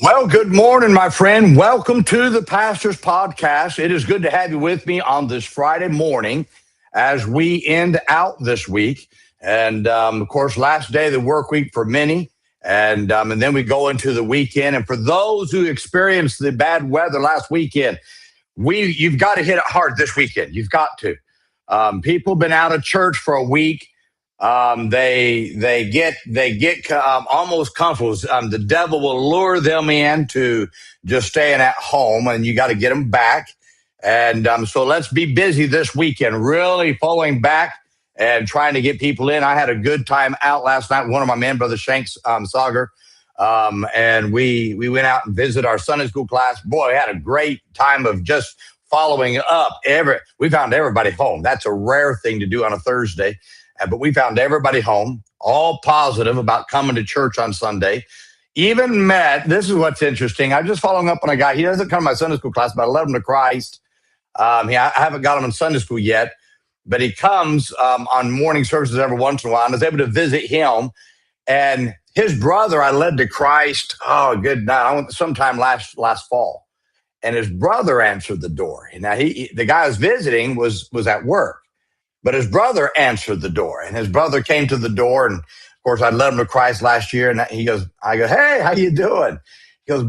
Well, good morning, my friend. Welcome to the Pastor's Podcast. It is good to have you with me on this Friday morning as we end out this week. And of course, last day of the work week for many. And then we go into the weekend. And for those who experienced the bad weather last weekend, you've got to hit it hard this weekend. You've got to. People been out of church for a week. They get almost comfortable. The devil will lure them in to just staying at home, and you got to get them back. And so let's be busy this weekend, really pulling back and trying to get people in. I had a good time out last night with one of my men, Brother Shanks Sager. And we went out and visited our Sunday school class. Boy, we had a great time of just following up. We found everybody home. That's a rare thing to do on a Thursday. But we found everybody home, all positive about coming to church on Sunday. Even met, this is what's interesting. I'm just following up on a guy. He doesn't come to my Sunday school class, but I led him to Christ. I haven't got him in Sunday school yet, but he comes on morning services every once in a while. And I was able to visit him. And his brother, I led to Christ. Oh, good night. I went sometime last fall. And his brother answered the door. Now, the guy I was visiting was at work. But his brother answered the door, and his brother came to the door. And of course, I led him to Christ last year. And I go, hey, how you doing?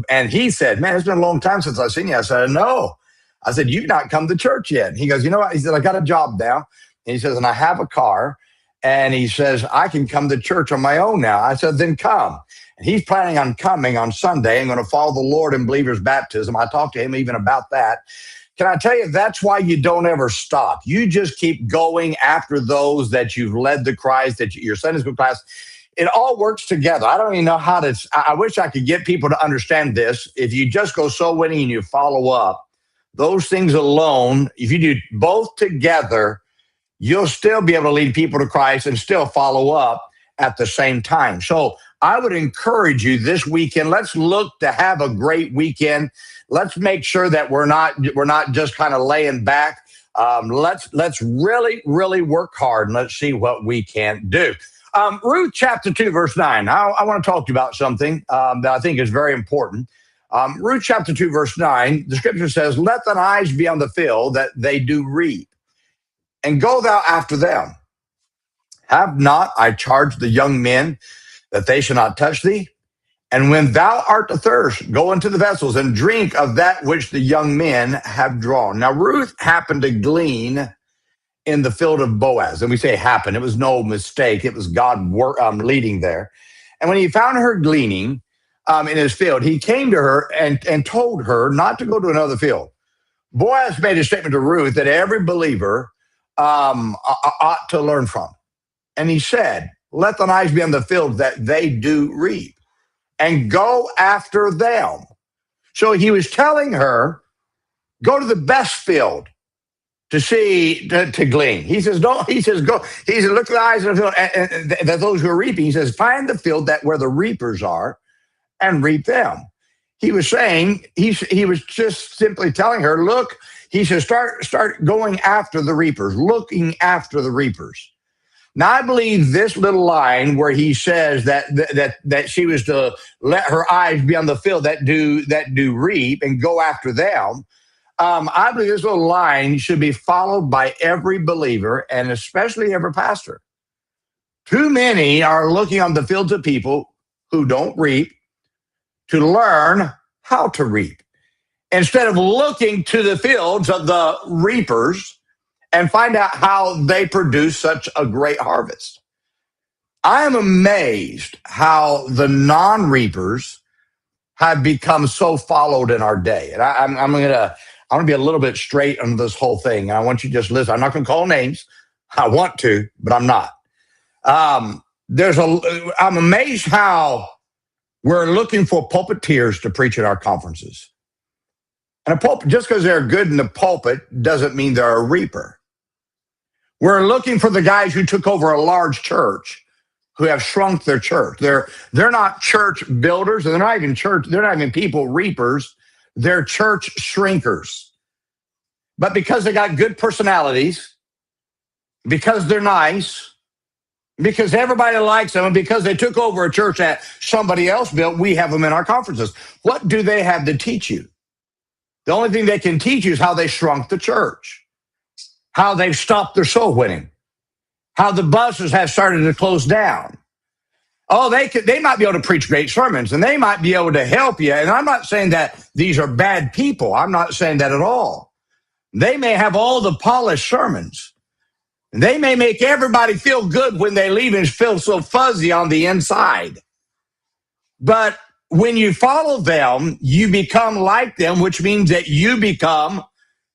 And he said, man, it's been a long time since I've seen you. I said, no. I said, you've not come to church yet. And he goes, you know what? He said, I got a job now. And he says, and I have a car. And he says, I can come to church on my own now. I said, then come. And he's planning on coming on Sunday and going to follow the Lord in believer's baptism. I talked to him even about that. Can I tell you, that's why you don't ever stop. You just keep going after those that you've led to Christ, your Sunday school class. It all works together. I don't even know how to, I wish I could get people to understand this. If you just go soul winning and you follow up, those things alone, if you do both together, you'll still be able to lead people to Christ and still follow up at the same time. So I would encourage you this weekend, let's look to have a great weekend. Let's make sure that we're not just kind of laying back. Let's really, really work hard and let's see what we can do. Ruth chapter 2, verse 9. I want to talk to you about something that I think is very important. Ruth chapter 2, verse 9, the scripture says, let thine eyes be on the field that they do reap, and go thou after them. Have not I charged the young men that they shall not touch thee? And when thou art athirst, go into the vessels and drink of that which the young men have drawn. Now, Ruth happened to glean in the field of Boaz. And we say happened. It was no mistake. It was God leading there. And when he found her gleaning in his field, he came to her and told her not to go to another field. Boaz made a statement to Ruth that every believer ought to learn from. And he said, let thine eyes be on the field that they do reap, and go after them. So he was telling her, go to the best field to glean. He says, don't, he says, go, he says, look at the eyes of the field, and those who are reaping. He says, find the field that where the reapers are and reap them. He was saying, he was just simply telling her, look, he says, start going after the reapers, looking after the reapers. Now, I believe this little line where he says that she was to let her eyes be on the field that do reap and go after them. I believe this little line should be followed by every believer and especially every pastor. Too many are looking on the fields of people who don't reap to learn how to reap, instead of looking to the fields of the reapers and find out how they produce such a great harvest. I am amazed how the non-reapers have become so followed in our day. And I'm going to be a little bit straight on this whole thing. I want you to just listen. I'm not going to call names. I want to, but I'm not. I'm amazed how we're looking for pulpiteers to preach at our conferences. And just because they're good in the pulpit doesn't mean they're a reaper. We're looking for the guys who took over a large church, who have shrunk their church. They're not church builders. They're not even people reapers. They're church shrinkers. But because they got good personalities, because they're nice, because everybody likes them, and because they took over a church that somebody else built, we have them in our conferences. What do they have to teach you? The only thing they can teach you is how they shrunk the church, how they've stopped their soul winning, how the buses have started to close down. Oh, they might be able to preach great sermons, and they might be able to help you. And I'm not saying that these are bad people. I'm not saying that at all. They may have all the polished sermons. They may make everybody feel good when they leave and feel so fuzzy on the inside. But when you follow them, you become like them, which means that you become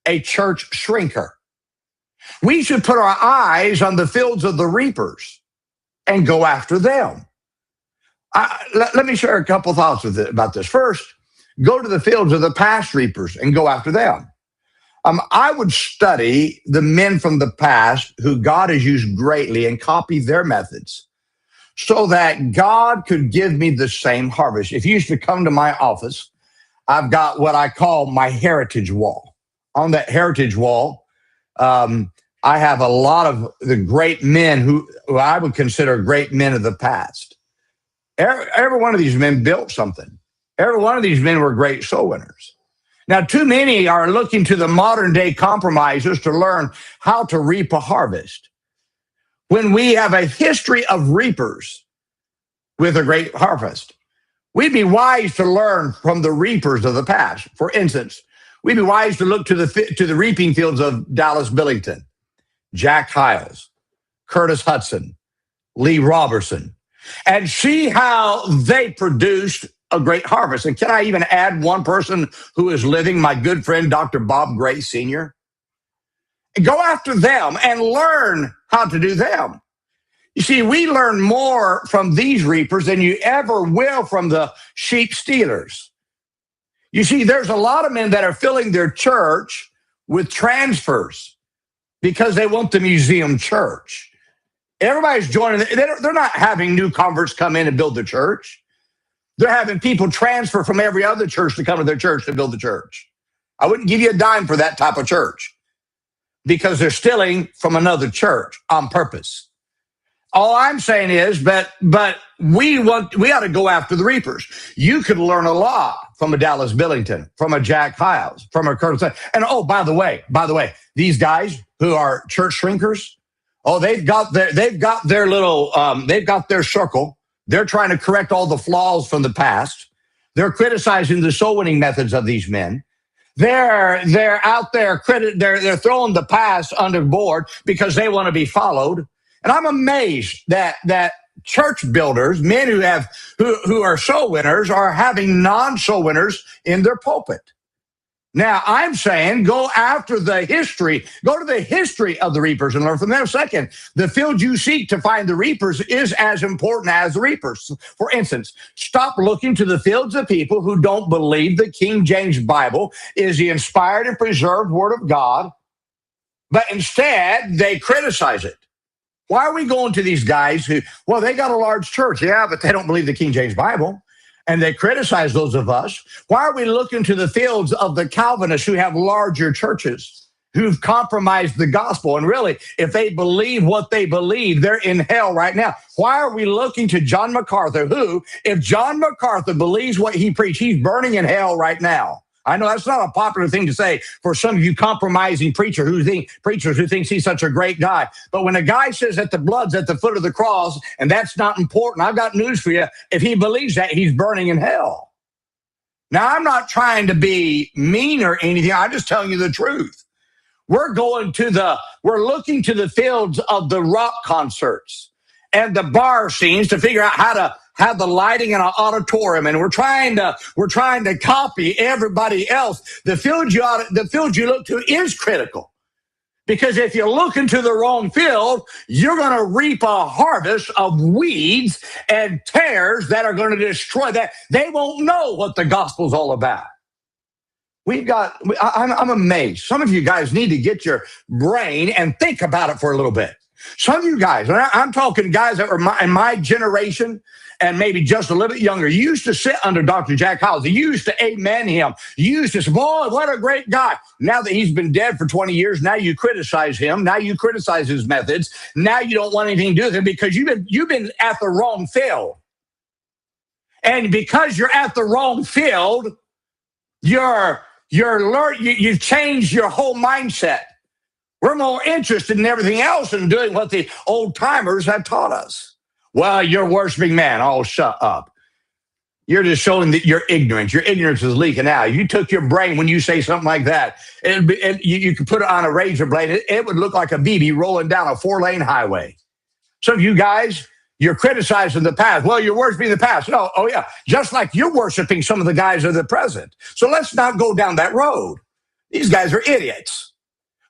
a church shrinker. We should put our eyes on the fields of the reapers and go after them. Let me share a couple thoughts about this. First, go to the fields of the past reapers and go after them. I would study the men from the past who God has used greatly and copy their methods so that God could give me the same harvest. If you used to come to my office, I've got what I call my heritage wall. On that heritage wall, I have a lot of the great men who I would consider great men of the past. Every one of these men built something. Every one of these men were great soul winners. Now, too many are looking to the modern day compromisers to learn how to reap a harvest, when we have a history of reapers with a great harvest. We'd be wise to learn from the reapers of the past. For instance, we'd be wise to look to the reaping fields of Dallas Billington, Jack Hyles, Curtis Hudson, Lee Robertson, and see how they produced a great harvest. And can I even add one person who is living, my good friend, Dr. Bob Gray Sr.? Go after them and learn how to do them. You see, we learn more from these reapers than you ever will from the sheep stealers. You see, there's a lot of men that are filling their church with transfers because they want the museum church. Everybody's joining. They're not having new converts come in and build the church. They're having people transfer from every other church to come to their church to build the church. I wouldn't give you a dime for that type of church because they're stealing from another church on purpose. All I'm saying is, but we ought to go after the reapers. You could learn a lot from a Dallas Billington, from a Jack Hyles, from a Curtis. And oh, by the way, these guys who are church shrinkers, they've got their little, they've got their circle. They're trying to correct all the flaws from the past. They're criticizing the soul winning methods of these men. They're out there they're throwing the past under board because they want to be followed. And I'm amazed that church builders, men who are soul winners, are having non-soul winners in their pulpit. Now, I'm saying go after the history. Go to the history of the reapers and learn from them. Second, the field you seek to find the reapers is as important as the reapers. For instance, stop looking to the fields of people who don't believe the King James Bible is the inspired and preserved Word of God, but instead they criticize it. Why are we going to these guys who, they got a large church, yeah, but they don't believe the King James Bible? And they criticize those of us. Why are we looking to the fields of the Calvinists who have larger churches, who've compromised the gospel? And really, if they believe what they believe, they're in hell right now. Why are we looking to John MacArthur, who, if John MacArthur believes what he preached, he's burning in hell right now? I know that's not a popular thing to say for some of you compromising preachers who think he's such a great guy. But when a guy says that the blood's at the foot of the cross and that's not important, I've got news for you. If he believes that, he's burning in hell. Now, I'm not trying to be mean or anything. I'm just telling you the truth. We're looking to the fields of the rock concerts and the bar scenes to figure out how to have the lighting in an auditorium, and we're trying to copy everybody else. The field you look to is critical, because if you look into the wrong field, you're going to reap a harvest of weeds and tares that are going to destroy that. They won't know what the gospel's all about. I'm amazed. Some of you guys need to get your brain and think about it for a little bit. Some of you guys, and I'm talking guys that were in my generation, and maybe just a little bit younger, you used to sit under Dr. Jack Hyles. You used to amen him. You used to say, boy, what a great guy. Now that he's been dead for 20 years, now you criticize him. Now you criticize his methods. Now you don't want anything to do with him because you've been at the wrong field. And because you're at the wrong field, you've changed your whole mindset. We're more interested in everything else than doing what the old timers have taught us. Well, you're worshiping man. Oh, shut up. You're just showing that you're ignorant. Your ignorance is leaking out. You took your brain when you say something like that. You could put it on a razor blade. It would look like a BB rolling down a 4-lane highway. Some of you guys, you're criticizing the past. Well, you're worshiping the past. No, oh yeah, just like you're worshiping some of the guys of the present. So let's not go down that road. These guys are idiots.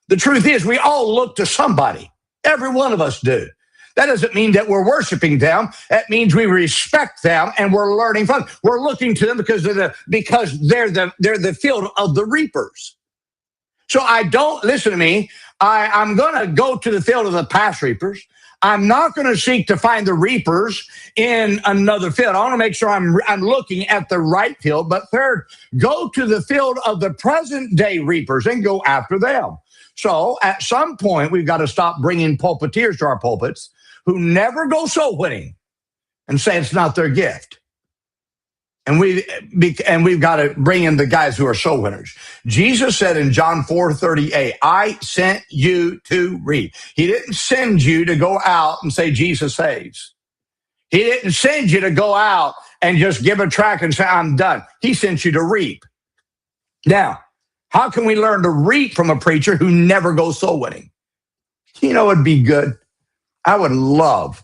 The truth is, we all look to somebody. Every one of us do. That doesn't mean that we're worshiping them. That means we respect them and we're learning from them. We're looking to them because they're the field of the reapers. So listen to me. I'm going to go to the field of the past reapers. I'm not going to seek to find the reapers in another field. I want to make sure I'm looking at the right field. But third, go to the field of the present day reapers and go after them. So at some point, we've got to stop bringing pulpiteers to our pulpits who never go soul winning and say it's not their gift. And we've got to bring in the guys who are soul winners. Jesus said in John 4:38, I sent you to reap. He didn't send you to go out and say Jesus saves. He didn't send you to go out and just give a tract and say, I'm done. He sent you to reap. Now, how can we learn to reap from a preacher who never goes soul winning? You know, it'd be good. I would love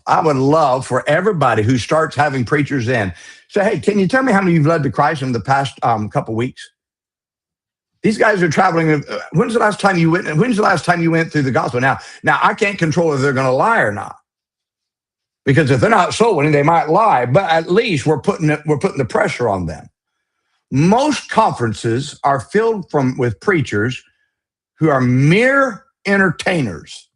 for everybody who starts having preachers in, say, hey, can you tell me how many you've led to Christ in the past couple weeks? These guys are traveling. When's the last time you went through the gospel? Now I can't control if they're going to lie or not. Because if they're not soul winning, they might lie, but at least we're putting the pressure on them. Most conferences are filled with preachers who are mere entertainers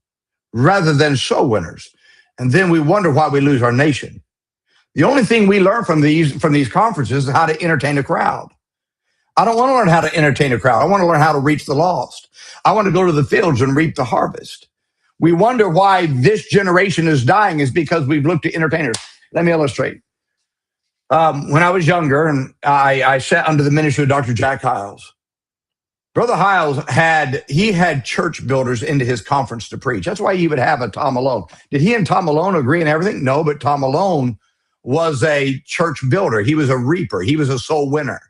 rather than soul winners. And then we wonder why we lose our nation. The only thing we learn from these conferences is how to entertain a crowd. I don't want to learn how to entertain a crowd. I want to learn how to reach the lost. I want to go to the fields and reap the harvest. We wonder why this generation is dying is because we've looked at entertainers. Let me illustrate. When I was younger and I sat under the ministry of Dr. Jack Hyles, Brother Hyles had church builders into his conference to preach. That's why he would have a Tom Malone. Did he and Tom Malone agree on everything? No, but Tom Malone was a church builder. He was a reaper. He was a soul winner.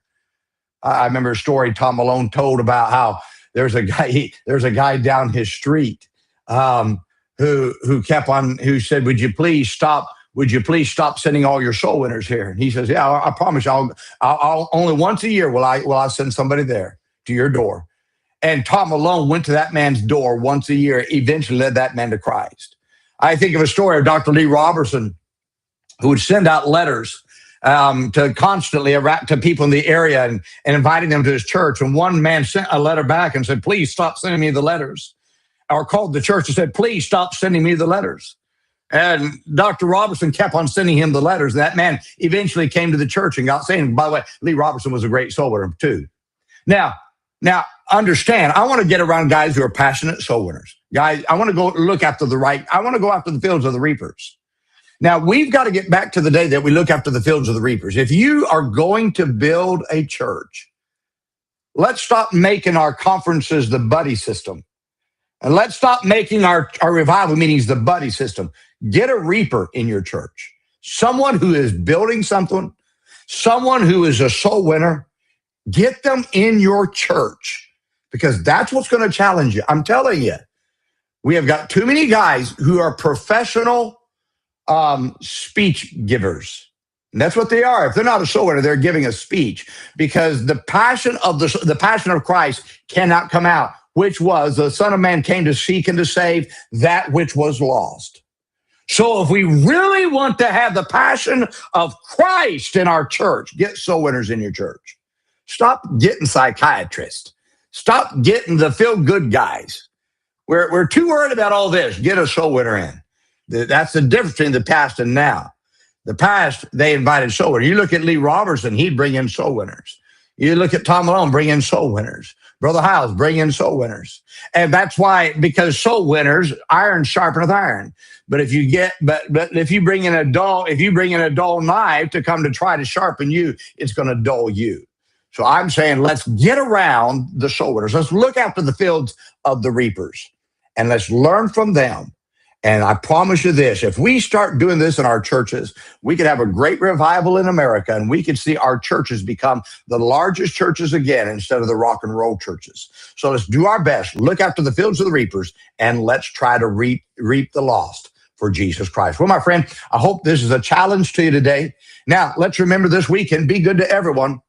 I remember a story Tom Malone told about how there's a guy down his street who said, would you please stop sending all your soul winners here? And he says, yeah, I promise you, I'll only once a year will I send somebody there to your door. And Tom Malone went to that man's door once a year, eventually led that man to Christ. I think of a story of Dr. Lee Robertson, who would send out letters to constantly to people in the area and inviting them to his church. And one man sent a letter back and said, please stop sending me the letters. Or called the church and said, please stop sending me the letters. And Dr. Robertson kept on sending him the letters. And that man eventually came to the church and got saved. By the way, Lee Robertson was a great soul winner too. Now, understand, I want to get around guys who are passionate soul winners. Guys, I want to go after the fields of the reapers. Now, we've got to get back to the day that we look after the fields of the reapers. If you are going to build a church, let's stop making our conferences the buddy system. And let's stop making our revival meetings the buddy system. Get a reaper in your church. Someone who is building something, someone who is a soul winner. Get them in your church because that's what's going to challenge you. I'm telling you, we have got too many guys who are professional speech givers. And that's what they are. If they're not a soul winner, they're giving a speech because the passion of Christ cannot come out, which was the Son of Man came to seek and to save that which was lost. So if we really want to have the passion of Christ in our church, get soul winners in your church. Stop getting psychiatrists. Stop getting the feel-good guys. We're too worried about all this. Get a soul winner in. That's the difference between the past and now. The past, they invited soul winners. You look at Lee Robertson, he'd bring in soul winners. You look at Tom Malone, bring in soul winners. Brother Howes, bring in soul winners. And that's why, because soul winners, iron sharpeneth iron. But if you get, but if you bring in a dull knife to come to try to sharpen you, it's going to dull you. So I'm saying, let's get around the soul winners. Let's look after the fields of the reapers and let's learn from them. And I promise you this, if we start doing this in our churches, we could have a great revival in America and we could see our churches become the largest churches again instead of the rock and roll churches. So let's do our best, look after the fields of the reapers, and let's try to reap the lost for Jesus Christ. Well, my friend, I hope this is a challenge to you today. Now, let's remember this weekend, be good to everyone.